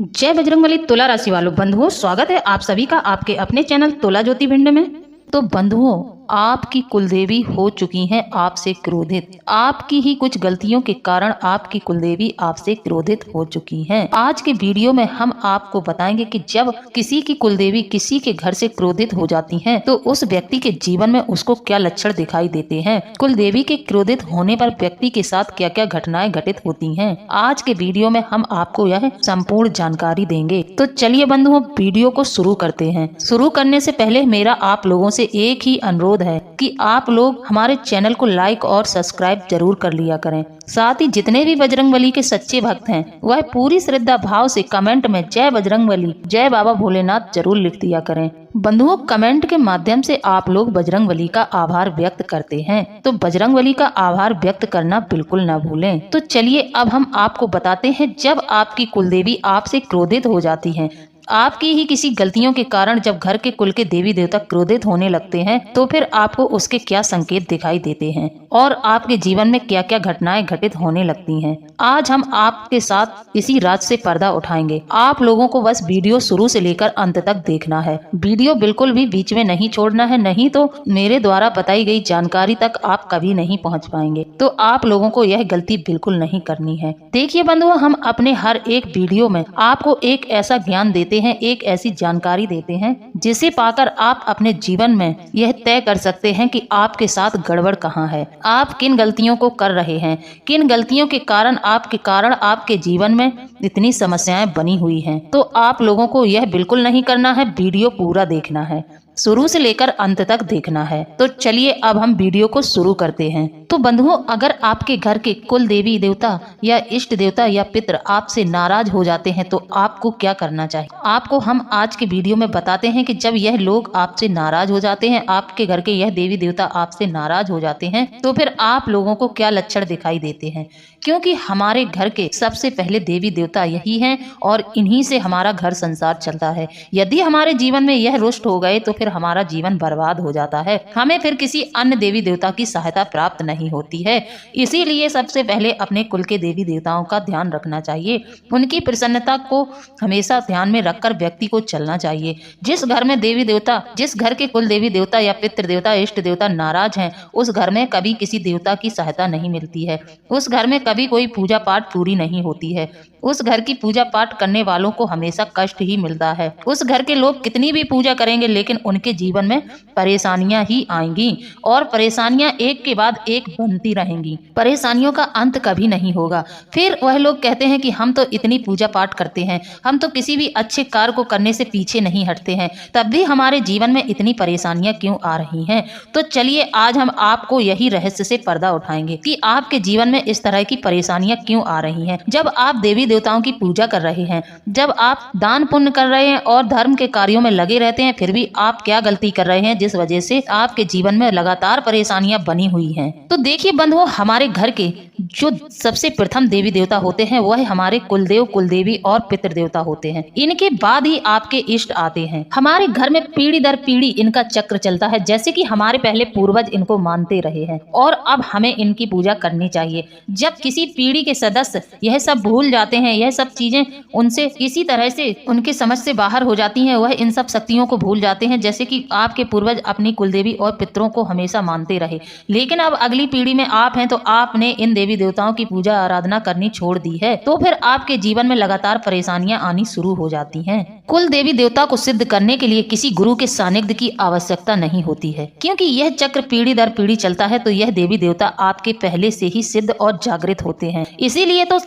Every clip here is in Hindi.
जय बजरंगबली। तुला राशि वालों बंधुओं, स्वागत है आप सभी का आपके अपने चैनल तुला ज्योति भिंड में। तो बंधुओं, आपकी कुलदेवी हो चुकी हैं आपसे क्रोधित। आपकी ही कुछ गलतियों के कारण आपकी कुलदेवी आपसे क्रोधित हो चुकी हैं। आज के वीडियो में हम आपको बताएंगे कि जब किसी की कुलदेवी किसी के घर से क्रोधित हो जाती हैं, तो उस व्यक्ति के जीवन में उसको क्या लक्षण दिखाई देते हैं। कुलदेवी के क्रोधित होने पर व्यक्ति के साथ क्या क्या घटनाएं घटित होती हैं। आज के वीडियो में हम आपको यह संपूर्ण जानकारी देंगे। तो चलिए बंधुओं, वीडियो को शुरू करते हैं। शुरू करने से पहले मेरा आप लोगों से एक ही अनुरोध है कि आप लोग हमारे चैनल को लाइक और सब्सक्राइब जरूर कर लिया करें। साथ ही जितने भी बजरंगबली के सच्चे भक्त हैं, वह पूरी श्रद्धा भाव से कमेंट में जय बजरंगबली, जय बाबा भोलेनाथ जरूर लिख दिया करें। बंधुओं, कमेंट के माध्यम से आप लोग बजरंगबली का आभार व्यक्त करते हैं, तो बजरंगबली का आभार व्यक्त करना बिल्कुल न भूलें। तो चलिए अब हम आपको बताते हैं, जब आपकी कुलदेवी आपसे क्रोधित हो जाती हैं, आपकी ही किसी गलतियों के कारण जब घर के कुल के देवी देवता क्रोधित होने लगते हैं, तो फिर आपको उसके क्या संकेत दिखाई देते हैं और आपके जीवन में क्या क्या घटनाएं घटित होने लगती हैं। आज हम आपके साथ इसी राज से पर्दा उठाएंगे। आप लोगों को बस वीडियो शुरू से लेकर अंत तक देखना है। वीडियो बिल्कुल भी बीच में नहीं छोड़ना है, नहीं तो मेरे द्वारा बताई गई जानकारी तक आप कभी नहीं पहुँच पाएंगे। तो आप लोगों को यह गलती बिल्कुल नहीं करनी है। देखिए बंधुओं, हम अपने हर एक वीडियो में आपको एक ऐसा ज्ञान देते हैं, एक ऐसी जानकारी देते हैं जिसे पाकर आप अपने जीवन में यह तय कर सकते हैं कि आपके साथ गड़बड़ कहाँ है, आप किन गलतियों को कर रहे हैं, किन गलतियों के कारण आपके जीवन में इतनी समस्याएं बनी हुई हैं। तो आप लोगों को यह बिल्कुल नहीं करना है, वीडियो पूरा देखना है, शुरू से लेकर अंत तक देखना है। तो चलिए अब हम वीडियो को शुरू करते हैं। तो बंधुओं, अगर आपके घर के कुल देवी देवता या इष्ट देवता या पितृ आपसे नाराज हो जाते हैं, तो आपको क्या करना चाहिए। आपको हम आज के वीडियो में बताते हैं कि जब यह लोग आपसे नाराज हो जाते हैं, आपके घर के यह देवी देवता आपसे नाराज हो जाते हैं, तो फिर आप लोगों को क्या लक्षण दिखाई देते हैं। क्योंकि हमारे घर के सबसे पहले देवी देवता यही हैं और इन्हीं से हमारा घर संसार चलता है। यदि हमारे जीवन में यह रुष्ट हो गए तो फिर हमारा जीवन बर्बाद हो जाता है, हमें फिर किसी अन्य देवी देवता की सहायता प्राप्त नहीं होती है। इसीलिए सबसे पहले अपने कुल के देवी देवताओं का ध्यान रखना चाहिए। उनकी प्रसन्नता को हमेशा ध्यान में रखकर व्यक्ति को चलना चाहिए। जिस घर में देवी देवता, जिस घर के कुल देवी देवता या पितृ देवता इष्ट देवता नाराज हैं, उस घर में कभी किसी देवता की सहायता नहीं मिलती है। उस घर में कभी कोई पूजा पाठ पूरी नहीं होती है। उस घर की पूजा पाठ करने वालों को हमेशा कष्ट ही मिलता है। उस घर के लोग कितनी भी पूजा करेंगे, लेकिन उनके जीवन में परेशानियां ही आएंगी और परेशानियां एक के बाद एक बनती रहेंगी। परेशानियों का अंत कभी नहीं होगा। फिर वह लोग कहते हैं कि हम तो इतनी पूजा पाठ करते हैं, हम तो किसी भी अच्छे कार्य को करने से पीछे नहीं हटते हैं, तब भी हमारे जीवन में इतनी परेशानियां क्यों आ रही हैं। तो चलिए आज हम आपको यही रहस्य से पर्दा उठाएंगे कि आपके जीवन में इस तरह की परेशानियां क्यों आ रही हैं। जब आप देवी देवताओं की पूजा कर रहे हैं, जब आप दान पुण्य कर रहे हैं और धर्म के कार्यों में लगे रहते हैं, फिर भी आप क्या गलती कर रहे हैं जिस वजह से आपके जीवन में लगातार परेशानियां बनी हुई हैं। तो देखिए बंधुओं, हमारे घर के जो सबसे प्रथम देवी देवता होते हैं वह हमारे कुलदेव, कुलदेवी और पितृ देवता होते हैं। इनके बाद ही आपके इष्ट आते हैं। हमारे घर में पीढ़ी दर पीढ़ी इनका चक्र चलता है, जैसे कि हमारे पहले पूर्वज इनको मानते रहे हैं और अब हमें इनकी पूजा करनी चाहिए। जब किसी पीढ़ी के सदस्य यह सब भूल जाते हैं, यह सब चीजें उनसे किसी तरह से उनके समझ से बाहर हो जाती हैं, वह इन सब शक्तियों को भूल जाते हैं। जैसे कि आपके पूर्वज अपनी कुलदेवी और पितरों को हमेशा मानते रहे, लेकिन अब अगली पीढ़ी में आप हैं, तो आपने इन देवी देवताओं की पूजा आराधना करनी छोड़ दी है, तो फिर आपके जीवन में लगातार परेशानियां आनी शुरू हो जाती हैं। कुल देवी देवता को सिद्ध करने के लिए किसी गुरु के सानिध्य की आवश्यकता नहीं होती है, क्योंकि यह चक्र पीढ़ी दर पीढ़ी चलता है, तो यह देवी देवता आपके पहले से ही सिद्ध और जागृत होते हैं। इसीलिए तो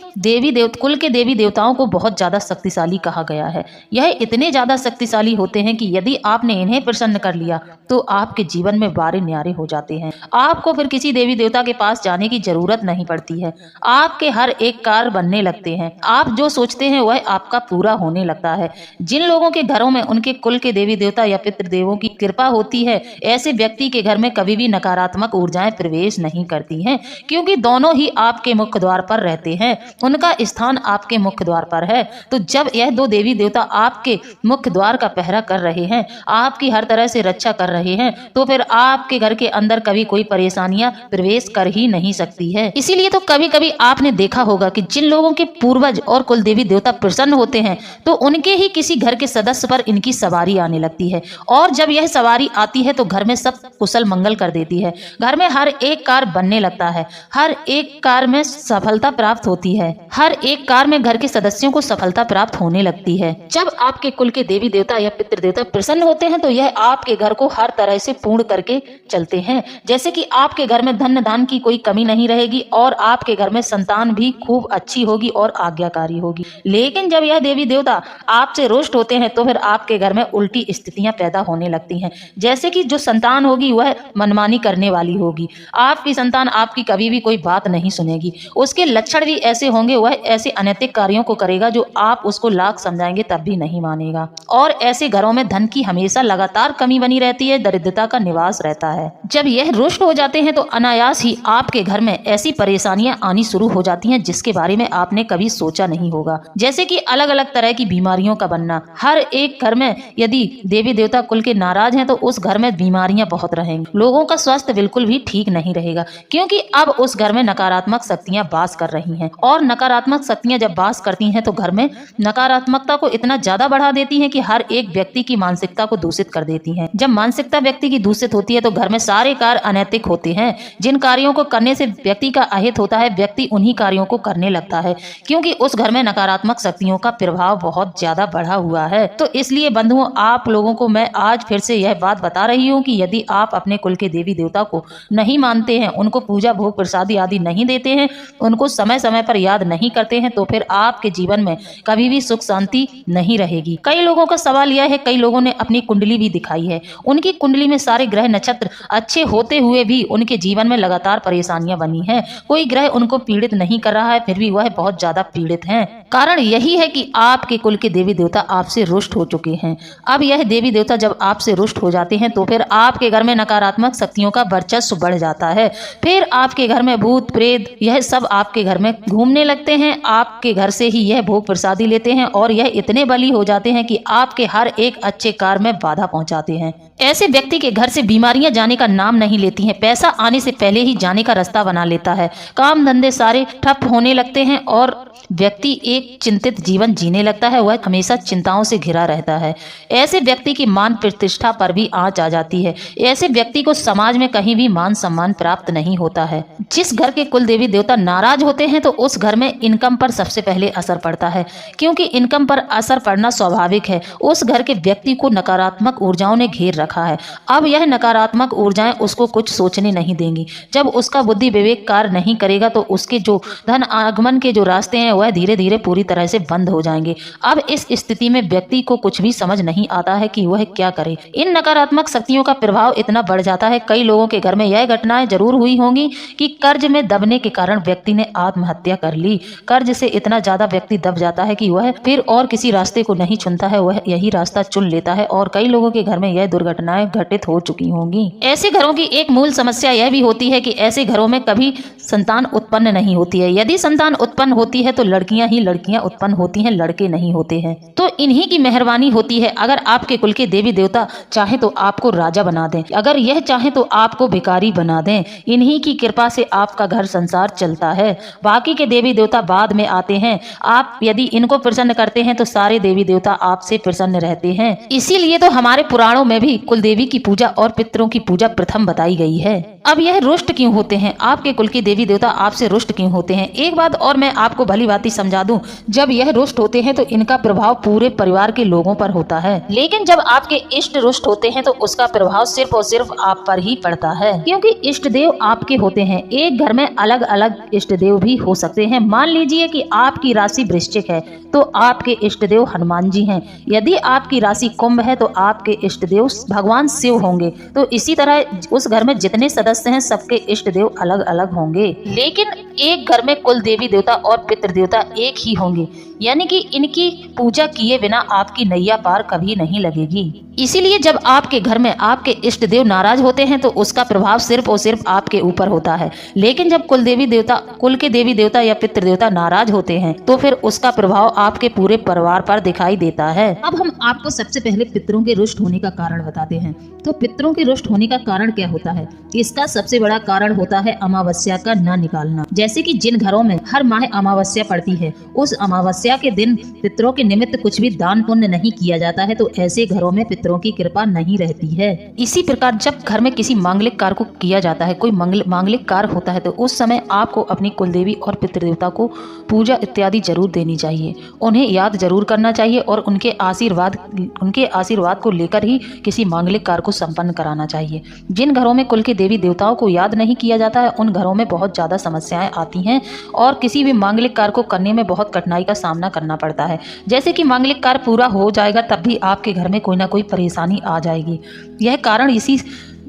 कुल के देवी देवताओं को बहुत ज्यादा शक्तिशाली कहा गया है। यह इतने ज्यादा शक्तिशाली होते हैं कि यदि आपने इन्हें प्रसन्न कर लिया तो आपके जीवन में बारे न्यारे हो जाते हैं। आपको फिर किसी देवी देवता के पास जाने की जरूरत नहीं पड़ती है। आपके हर एक कार्य बनने लगते हैं। आप जो सोचते हैं वह आपका पूरा होने लगता है। जिन लोगों के घरों में उनके कुल के देवी देवता या पितृ देवों की कृपा होती है, ऐसे व्यक्ति के घर में कभी भी नकारात्मक ऊर्जाएं प्रवेश नहीं करती हैं, क्योंकि दोनों ही आपके मुख्य द्वार पर रहते हैं। उनका स्थान आपके मुख्य द्वार पर है। तो जब यह दो देवी देवता आपके मुख्य द्वार का पहरा कर रहे हैं, आपकी हर तरह से रक्षा कर रहे हैं, तो फिर आपके घर के अंदर कभी कोई परेशानियां प्रवेश कर ही नहीं सकती है। इसीलिए तो कभी कभी आपने देखा होगा कि जिन लोगों के पूर्वज और कुल देवी देवता प्रसन्न होते हैं, तो उनके ही किसी घर के सदस्य पर इनकी सवारी आने लगती है, और जब यह सवारी आती है तो घर में सब कुशल मंगल कर देती है। घर में हर एक कार्य बनने लगता है, हर एक कार्य में सफलता प्राप्त होती है, हर एक कार्य में घर के सदस्यों को सफलता प्राप्त होने लगती है। जब आपके कुल के देवी देवता या पितृ देवता प्रसन्न होते हैं, तो यह आपके घर को हर तरह से पूर्ण करके चलते हैं। जैसे कि आपके घर में धन दान की कोई कमी नहीं रहेगी, और आपके घर में संतान भी खूब अच्छी होगी और आज्ञाकारी होगी। लेकिन जब यह देवी देवता आपसे रुष्ट होते हैं, तो फिर आपके घर में उल्टी स्थितियां पैदा होने लगती हैं। जैसे कि जो संतान होगी वह मनमानी करने वाली होगी, आपकी संतान आपकी कभी भी कोई बात नहीं सुनेगी, उसके लक्षण भी ऐसे होंगे, वह ऐसे अनैतिक कार्यों को करेगा जो आप उसको लाख समझाएंगे तब भी नहीं मानेगा। और ऐसे घरों में धन की हमेशा लगातार कमी बनी रहती है, दरिद्रता का निवास रहता है। जब यह रुष्ट हो जाते हैं तो अनायास ही आपके घर में ऐसी परेशानियां आनी शुरू हो जाती हैं जिसके बारे में आपने कभी सोचा नहीं होगा। जैसे कि अलग अलग तरह की बीमारियों का बनना। हर एक घर में यदि देवी देवता कुल के नाराज हैं, तो उस घर में बीमारियां बहुत रहेंगी, लोगों का स्वास्थ्य बिल्कुल भी ठीक नहीं रहेगा, क्योंकि अब उस घर में नकारात्मक शक्तियां वास कर रही हैं। और नकारात्मक शक्तियां जब वास करती हैं तो घर में नकारात्मकता को इतना ज्यादा बढ़ा देती हैं कि हर एक व्यक्ति की मानसिकता को दूषित कर देती हैं। जब मानसिकता व्यक्ति की दूषित होती है तो घर में सारे कार्य अनैतिक होते हैं। जिन कार्यों को करने से व्यक्ति का अहित होता है, व्यक्ति उन्हीं कार्यों को करने लगता है, क्योंकि उस घर में नकारात्मक शक्तियों का प्रभाव बहुत ज्यादा बढ़ा हुआ है। तो इसलिए बंधुओं, आप लोगों को मैं आज फिर से यह बात बता रही हूँ कि यदि आप अपने कुल के देवी देवता को नहीं मानते हैं, उनको पूजा भोग प्रसादी आदि नहीं देते हैं, उनको समय समय पर याद नहीं करते हैं, तो फिर आपके जीवन में कभी भी सुख शांति नहीं रहेगी। कई लोगों का सवाल यह है, कई लोगों ने अपनी कुंडली भी दिखाई है, उनकी कुंडली में सारे ग्रह नक्षत्र अच्छे होते हुए भी उनके जीवन में लगातार परेशानियां बनी हैं। कोई ग्रह उनको पीड़ित नहीं कर रहा है, फिर भी वह बहुत ज्यादा पीड़ित हैं। कारण यही है कि आपके कुल के देवी देवता आपसे रुष्ट हो चुके हैं। अब यह देवी देवता जब आपसे रुष्ट हो जाते हैं, तो फिर आपके घर में नकारात्मक शक्तियों का वर्चस्व बढ़ जाता है। फिर आपके घर में भूत प्रेत यह सब आपके घर में घूमने लगते हैं, आपके घर से ही यह भोग प्रसादी लेते हैं, और यह इतने बली हो जाते हैं कि आपके हर एक अच्छे कार्य में बाधा पहुंचाते हैं। ऐसे व्यक्ति के घर से बीमारियां जाने का नाम नहीं लेती हैं, पैसा आने से पहले ही जाने का रास्ता बना लेता है, काम धंधे सारे ठप होने लगते हैं, और व्यक्ति एक चिंतित जीवन जीने लगता है, वह हमेशा चिंताओं से घिरा रहता है। ऐसे व्यक्ति की मान प्रतिष्ठा पर भी आंच आ जाती है। ऐसे व्यक्ति को समाज में कहीं भी मान सम्मान प्राप्त नहीं होता है। जिस घर के कुल देवी देवता नाराज होते हैं, तो उस घर में इनकम पर सबसे पहले असर पड़ता है, क्योंकि इनकम पर असर पड़ना स्वाभाविक है। उस घर के व्यक्ति को नकारात्मक ऊर्जाओं ने घेर रखा है। अब यह नकारात्मक ऊर्जाएं उसको कुछ सोचने नहीं देंगी। जब उसका बुद्धि विवेक कार्य नहीं करेगा, तो उसके जो धन आगमन के जो रास्ते हैं वह धीरे धीरे पूरी तरह से बंद हो जाएंगे। अब इस स्थिति में व्यक्ति को कुछ भी समझ नहीं आता है कि वह क्या करे। इन नकारात्मक शक्तियों का प्रभाव इतना बढ़ जाता है, कई लोगों के घर में यह घटनाएं जरूर हुई होंगी कि कर्ज में दबने के कारण व्यक्ति ने आत्महत्या कर ली। कर्ज से इतना ज्यादा व्यक्ति दब जाता है कि वह फिर और किसी रास्ते को नहीं चुनता है, वह यही रास्ता चुन लेता है, और कई लोगों के घर में यह दुर्घटनाएं घटित हो चुकी होंगी। ऐसे घरों की एक मूल समस्या यह भी होती है कि ऐसे घरों में कभी संतान उत्पन्न नहीं होती है। यदि संतान उत्पन्न होती है तो लड़कियां ही लड़कियां उत्पन्न होती हैं, लड़के नहीं होते हैं। तो इन्हीं की मेहरबानी होती है। अगर आपके कुल के देवी देवता चाहे तो आपको राजा बना दें, अगर यह चाहे तो आपको भिखारी बना दें। इन्हीं की कृपा से आपका घर संसार चलता है। बाकी के देवी देवता बाद में आते हैं। आप यदि इनको प्रसन्न करते हैं तो सारे देवी देवता आपसे प्रसन्न रहते हैं। इसीलिए तो हमारे पुराणों में भी कुल देवी की पूजा और पितरों की पूजा प्रथम बताई गई है। अब यह रुष्ट क्यों होते हैं, आपके कुल के देवी देवता आपसे रुष्ट क्यों होते हैं? एक बात और मैं आपको भली भांति समझा दूं, जब यह रुष्ट होते हैं तो इनका प्रभाव पूरे परिवार के लोगों पर होता है, लेकिन जब आपके इष्ट रुष्ट होते हैं तो उसका प्रभाव सिर्फ और सिर्फ आप पर ही पड़ता है, क्योंकि इष्ट देव आपके होते हैं। एक घर में अलग अलग इष्ट देव भी हो सकते हैं। मान लीजिए कि आपकी राशि वृश्चिक है तो आपके इष्ट देव हनुमान जी हैं। यदि आपकी राशि कुंभ है तो आपके इष्ट देव भगवान शिव होंगे। तो इसी तरह उस घर में जितने सदस्य हैं सबके इष्ट देव अलग अलग होंगे, लेकिन एक घर में कुल देवी देवता और पितृ देवता एक ही होंगे। यानी कि इनकी पूजा किए बिना आपकी नैया पार कभी नहीं लगेगी। इसीलिए जब आपके घर में आपके इष्ट देव नाराज होते हैं तो उसका प्रभाव सिर्फ और सिर्फ आपके ऊपर होता है, लेकिन जब कुल के देवी देवता या पितृ देवता नाराज होते हैं तो फिर उसका प्रभाव आपके पूरे परिवार पर दिखाई देता है। अब हम आपको सबसे पहले पितरों के रुष्ट होने का कारण बताते हैं। तो पितरों के रुष्ट होने का कारण क्या होता है? इसका सबसे बड़ा कारण होता है अमावस्या का न निकालना। जैसे कि जिन घरों में हर माह अमावस्या पड़ती है, उस अमावस्या के दिन पितरों के निमित्त कुछ भी दान पुण्य नहीं किया जाता है, तो ऐसे घरों में पितरों की कृपा नहीं रहती है। इसी प्रकार जब घर में किसी मांगलिक कार्य को किया जाता है, कोई मांगलिक कार्य होता है, तो उस समय आपको अपनी कुलदेवी और पितृदेवता को पूजा इत्यादि जरूर देनी चाहिए। उन्हें याद जरूर करना चाहिए और उनके आशीर्वाद को लेकर ही किसी मांगलिक कार्य को संपन्न कराना चाहिए। जिन घरों में कुल के देवी देवताओं को याद नहीं किया जाता है, उन घरों में बहुत ज्यादा समस्याएं आती हैं और किसी भी मांगलिक कार्य को करने में बहुत कठिनाई का सामना करना पड़ता है। जैसे कि मांगलिक कार्य पूरा हो जाएगा तब भी आपके घर में कोई ना कोई परेशानी आ जाएगी।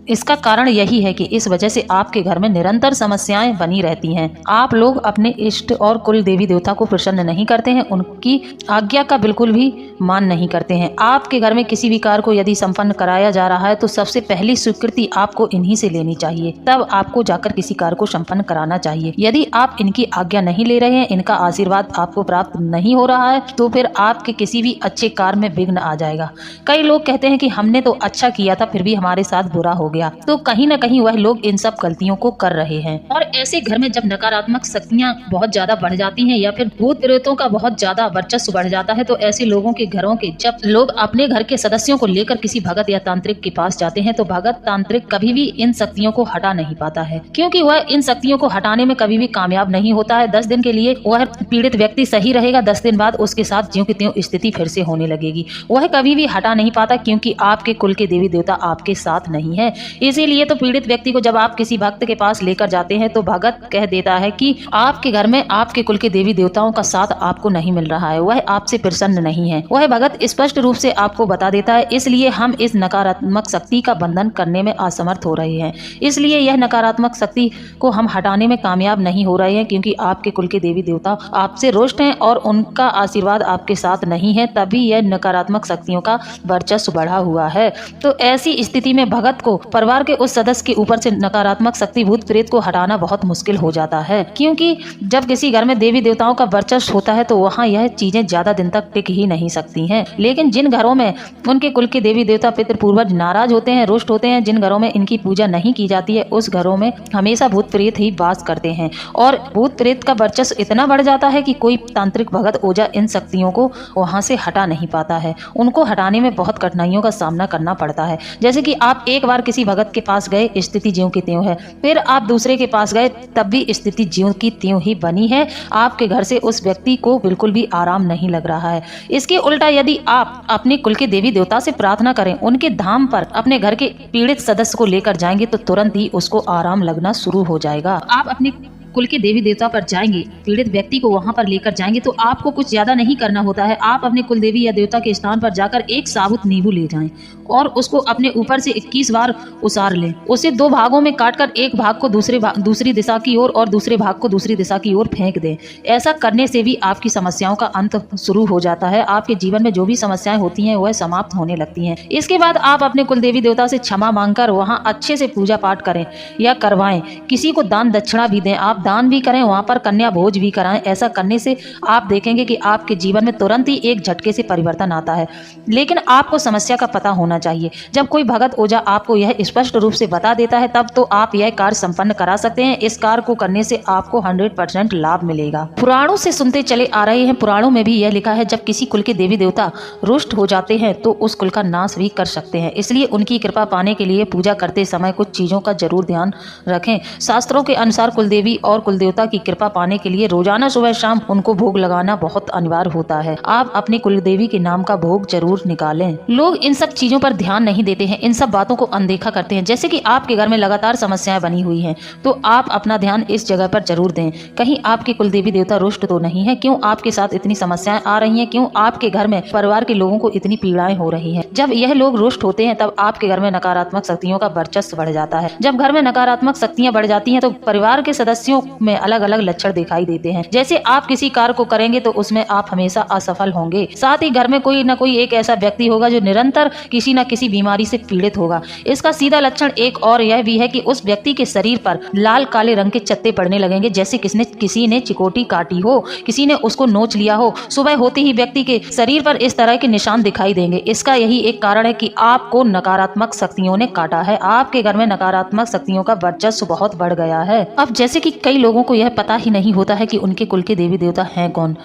इसका कारण यही है कि इस वजह से आपके घर में निरंतर समस्याएं बनी रहती हैं। आप लोग अपने इष्ट और कुल देवी देवता को प्रसन्न नहीं करते हैं, उनकी आज्ञा का बिल्कुल भी मान नहीं करते हैं। आपके घर में किसी भी कार्य को यदि संपन्न कराया जा रहा है तो सबसे पहली स्वीकृति आपको इन्हीं से लेनी चाहिए, तब आपको जाकर किसी कार्य को संपन्न कराना चाहिए। यदि आप इनकी आज्ञा नहीं ले रहे हैं, इनका आशीर्वाद आपको प्राप्त नहीं हो रहा है, तो फिर आपके किसी भी अच्छे कार्य में विघ्न आ जाएगा। कई लोग कहते हैं कि हमने तो अच्छा किया था फिर भी हमारे साथ बुरा हो गया, तो कहीं न कहीं वह लोग इन सब गलतियों को कर रहे हैं। और ऐसे घर में जब नकारात्मक शक्तियां बहुत ज्यादा बढ़ जाती हैं या फिर भूत प्रेतों का बहुत ज्यादा वर्चस्व बढ़ जाता है, तो ऐसे लोगों के घरों के जब लोग अपने घर के सदस्यों को लेकर किसी भगत या तांत्रिक के पास जाते हैं, तो भगत तांत्रिक कभी भी इन शक्तियों को हटा नहीं पाता है, क्योंकि वह इन शक्तियों को हटाने में कभी भी कामयाब नहीं होता है। 10 दिन के लिए वह पीड़ित व्यक्ति सही रहेगा, 10 दिन बाद उसके साथ ज्यों की त्यों स्थिति फिर से होने लगेगी। वह कभी भी हटा नहीं पाता, क्योंकि आपके कुल के देवी देवता आपके साथ नहीं है। इसीलिए तो पीड़ित व्यक्ति को जब आप किसी भक्त के पास लेकर जाते हैं तो भगत कह देता है कि आपके घर में आपके कुल के देवी देवताओं का साथ आपको नहीं मिल रहा है, वह आपसे प्रसन्न नहीं है। वह भगत स्पष्ट रूप से आपको बता देता है, इसलिए हम इस नकारात्मक शक्ति का बंधन करने में असमर्थ हो रहे हैं। इसलिए यह नकारात्मक शक्ति को हम हटाने में कामयाब नहीं हो रहे हैं, क्योंकि आपके कुल के देवी देवता आपसे रुष्ट हैं और उनका आशीर्वाद आपके साथ नहीं है, तभी यह नकारात्मक शक्तियों का वर्चस्व बढ़ा हुआ है। तो ऐसी स्थिति में भगत को परिवार के उस सदस्य के ऊपर से नकारात्मक शक्ति भूत प्रेत को हटाना बहुत मुश्किल हो जाता है, क्योंकि जब किसी घर में देवी देवताओं का वर्चस्व होता है तो वहाँ यह चीजें ज्यादा दिन तक टिक ही नहीं सकती हैं। लेकिन जिन घरों में उनके कुल के देवी देवता पितृ पूर्वज नाराज होते हैं, रुष्ट होते हैं, जिन घरों में इनकी पूजा नहीं की जाती है, उस घरों में हमेशा भूत प्रेत ही वास करते हैं और भूत प्रेत का वर्चस्व इतना बढ़ जाता है कि कोई तांत्रिक भगत ओझा इन शक्तियों को वहाँ से हटा नहीं पाता है। उनको हटाने में बहुत कठिनाइयों का सामना करना पड़ता है। जैसे कि आप एक बार किसी भगत के पास गए, स्थिति ज्यों की त्यों है, फिर आप दूसरे के पास गए, तब भी स्थिति ज्यों की त्यों ही बनी है। आपके घर से उस व्यक्ति को बिल्कुल भी आराम नहीं लग रहा है। इसके उल्टा यदि आप अपने कुल के देवी देवता से प्रार्थना करें, उनके धाम पर अपने घर के पीड़ित सदस्य को लेकर जाएंगे, तो तुरंत ही उसको आराम लगना शुरू हो जाएगा। आप अपने कुल के देवी देवता पर जाएंगे, पीड़ित व्यक्ति को वहां पर लेकर जाएंगे, तो आपको कुछ ज्यादा नहीं करना होता है। आप अपने कुल देवी या देवता के स्थान पर जाकर एक साबुत नींबू ले जाएं और उसको अपने ऊपर से 21 बार उसार लें। उसे 2 भागों में काटकर एक भाग को दूसरी दिशा की ओर और दूसरे भाग को दूसरी दिशा की ओर फेंक दें। ऐसा करने से भी आपकी समस्याओं का अंत शुरू हो जाता है। आपके जीवन में जो भी समस्याएं होती हैं वह समाप्त होने लगती हैं। इसके बाद आप अपने कुल देवी देवता से क्षमा मांगकर वहाँ अच्छे से पूजा पाठ करें या करवाएं। किसी को दान दक्षिणा भी दें, आप दान भी करें, वहाँ पर कन्या भोज भी कराएं। ऐसा करने से आप देखेंगे कि आपके जीवन में तुरंत ही एक झटके से परिवर्तन आता है। लेकिन आपको समस्या का पता होना चाहिए। जब कोई भगत ओझा आपको यह स्पष्ट रूप से बता देता है, तब तो आप यह कार्य संपन्न करा सकते हैं। इस कार्य को करने से आपको 100% लाभ मिलेगा। पुराणों से सुनते चले आ रहे हैं, पुराणों में भी यह लिखा है, जब किसी कुल के देवी देवता रुष्ट हो जाते हैं तो उस कुल का नाश भी कर सकते हैं। इसलिए उनकी कृपा पाने के लिए पूजा करते समय कुछ चीजों का जरूर ध्यान रखें। शास्त्रों के अनुसार कुल देवी और कुल देवता की कृपा पाने के लिए रोजाना सुबह शाम उनको भोग लगाना बहुत अनिवार्य होता है। आप अपने कुल देवी के नाम का भोग जरूर निकालें। लोग इन सब चीजों पर ध्यान नहीं देते हैं, इन सब बातों को अनदेखा करते हैं। जैसे कि आपके घर में लगातार समस्याएं बनी हुई हैं, तो आप अपना ध्यान इस जगह पर जरूर दें। कहीं आपके कुल देवी देवता रुष्ट तो नहीं है? क्यों आपके साथ इतनी समस्याएं आ रही हैं? क्यों आपके घर में परिवार के लोगों को इतनी पीड़ाएं हो रही हैं? जब यह लोग रुष्ट होते हैं तब आपके घर में नकारात्मक शक्तियों का वर्चस्व बढ़ जाता है। जब घर में नकारात्मक शक्तियां बढ़ जाती हैं तो परिवार के सदस्यों सदस्यों में अलग अलग लक्षण दिखाई देते हैं। जैसे आप किसी कार्य को करेंगे तो उसमें आप हमेशा असफल होंगे। साथ ही घर में कोई न कोई एक ऐसा व्यक्ति होगा जो निरंतर किसी न किसी बीमारी से पीड़ित होगा। इसका सीधा लक्षण एक और यह भी है कि उस व्यक्ति के शरीर पर लाल काले रंग के चत्ते पड़ने लगेंगे, जैसे किसी ने चिकोटी काटी हो, किसी ने उसको नोच लिया हो। सुबह होते ही व्यक्ति के शरीर पर इस तरह के निशान दिखाई देंगे। इसका यही एक कारण है कि आपको नकारात्मक शक्तियों ने काटा है। आपके घर में नकारात्मक शक्तियों का वर्चस्व बहुत बढ़ गया है। अब जैसे कि कई लोगों को यह पता ही नहीं होता है कि उनके कुल के देवी देवता हैं कौन,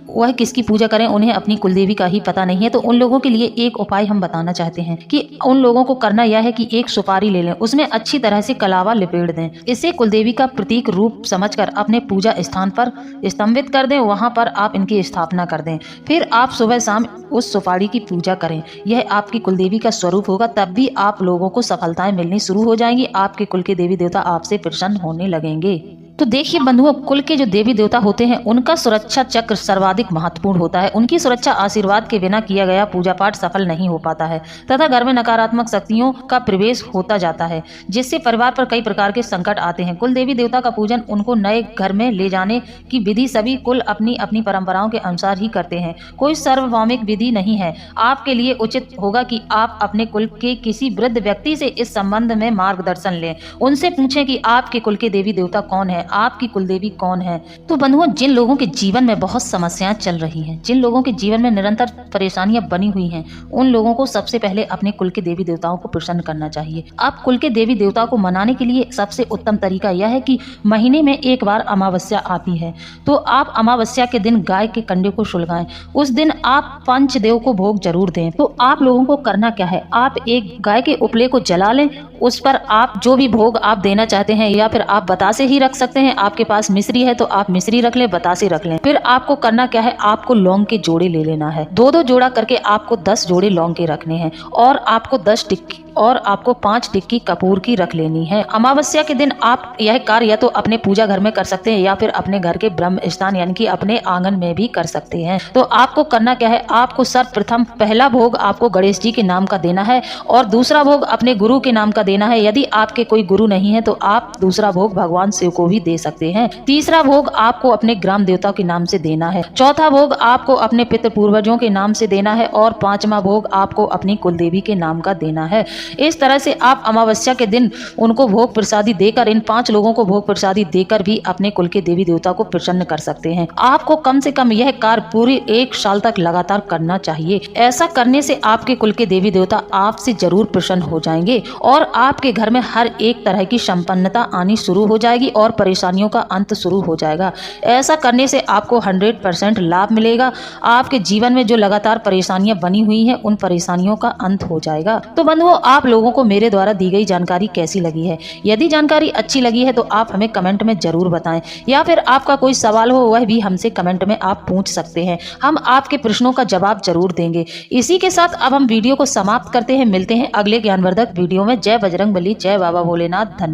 वह किसकी पूजा करें, उन्हें अपनी कुलदेवी का ही पता नहीं है। तो उन लोगों के लिए एक उपाय हम बताना चाहते हैं कि उन लोगों को करना यह है कि एक सुपारी ले लें, उसमें अच्छी तरह से कलावा लिपेट दें। इसे कुलदेवी का प्रतीक रूप समझकर अपने पूजा स्थान पर स्तंभित कर दें, वहां पर आप इनकी स्थापना कर दें। फिर आप सुबह शाम उस सुपारी की पूजा करें। यह आपकी कुलदेवी का स्वरूप होगा। तब भी आप लोगों को सफलताएं मिलनी शुरू हो जाएंगी। आपके कुल के देवी देवता आपसे प्रसन्न होने लगेंगे। तो देखिए बंधुओं, कुल के जो देवी देवता होते हैं उनका सुरक्षा चक्र सर्वाधिक महत्वपूर्ण होता है। उनकी सुरक्षा आशीर्वाद के बिना किया गया पूजा पाठ सफल नहीं हो पाता है तथा घर में नकारात्मक शक्तियों का प्रवेश होता जाता है, जिससे परिवार पर कई प्रकार के संकट आते हैं। कुल देवी देवता का पूजन, उनको नए घर में ले जाने की विधि सभी कुल अपनी अपनी परंपराओं के अनुसार ही करते हैं। कोई सार्वभौमिक विधि नहीं है। आपके लिए उचित होगा कि आप अपने कुल के किसी वृद्ध व्यक्ति से इस संबंध में मार्गदर्शन लें। उनसे पूछें कि आपके कुल के देवी देवता कौन है, आपकी कुलदेवी कौन है। तो बंधुओं, जिन लोगों के जीवन में बहुत समस्याएं चल रही हैं, जिन लोगों के जीवन में निरंतर परेशानियां बनी हुई हैं, उन लोगों को सबसे पहले अपने कुल के देवी देवताओं को प्रसन्न करना चाहिए। आप कुल के देवी देवताओं को मनाने के लिए सबसे उत्तम तरीका यह है कि महीने में एक बार अमावस्या आती है, तो आप अमावस्या के दिन गाय के कंडे को सुलगाएं। उस दिन आप पंचदेव को भोग जरूर दें। तो आप लोगों को करना क्या है, आप एक गाय के उपले को जला लें, उस पर आप जो भी भोग आप देना चाहते हैं, या फिर आप बतासे ही रख सकते हैं। आपके पास मिश्री है तो आप मिश्री रख लें, बतासे रख लें। फिर आपको करना क्या है, आपको लौंग के जोड़े ले लेना है। दो दो जोड़ा करके आपको 10 जोड़े लौंग के रखने हैं, और आपको 10 टिक्की और आपको 5 टिक्की कपूर की रख लेनी है। अमावस्या के दिन आप यह कार्य या तो अपने पूजा घर में कर सकते हैं, या फिर अपने घर के ब्रह्म स्थान यानी कि अपने आंगन में भी कर सकते हैं। तो आपको करना क्या है, आपको सर्वप्रथम पहला भोग आपको गणेश जी के नाम का देना है, और दूसरा भोग अपने गुरु के नाम का देना है। यदि आपके कोई गुरु नहीं है तो आप दूसरा भोग भगवान शिव को भी दे सकते हैं। तीसरा भोग आपको अपने ग्राम देवता के नाम से देना है। चौथा भोग आपको अपने पितृ पूर्वजों के नाम से देना है, और 5वां भोग आपको अपनी कुलदेवी के नाम का देना है। इस तरह से आप अमावस्या के दिन उनको भोग प्रसादी देकर, इन 5 लोगों को भोग प्रसादी देकर भी अपने कुल के देवी देवता को प्रसन्न कर सकते हैं। आपको कम से कम यह कार्य पूरे 1 साल तक लगातार करना चाहिए। ऐसा करने से आपके कुल के देवी देवता आपसे जरूर प्रसन्न हो जाएंगे, और आपके घर में हर एक तरह की संपन्नता आनी शुरू हो जाएगी, और परेशानियों का अंत शुरू हो जाएगा। ऐसा करने से आपको 100% लाभ मिलेगा। आपके जीवन में जो लगातार परेशानियां बनी हुई हैं, उन परेशानियों का अंत हो जाएगा। तो बंधुओं, आप लोगों को मेरे द्वारा दी गई जानकारी कैसी लगी है? यदि जानकारी अच्छी लगी है तो आप हमें कमेंट में जरूर बताएं, या फिर आपका कोई सवाल हो वह भी हमसे कमेंट में आप पूछ सकते हैं। हम आपके प्रश्नों का जवाब जरूर देंगे। इसी के साथ अब हम वीडियो को समाप्त करते हैं। मिलते हैं अगले ज्ञानवर्धक वीडियो में। जय बजरंगबली, जय बाबा भोलेनाथ। धन्यवाद।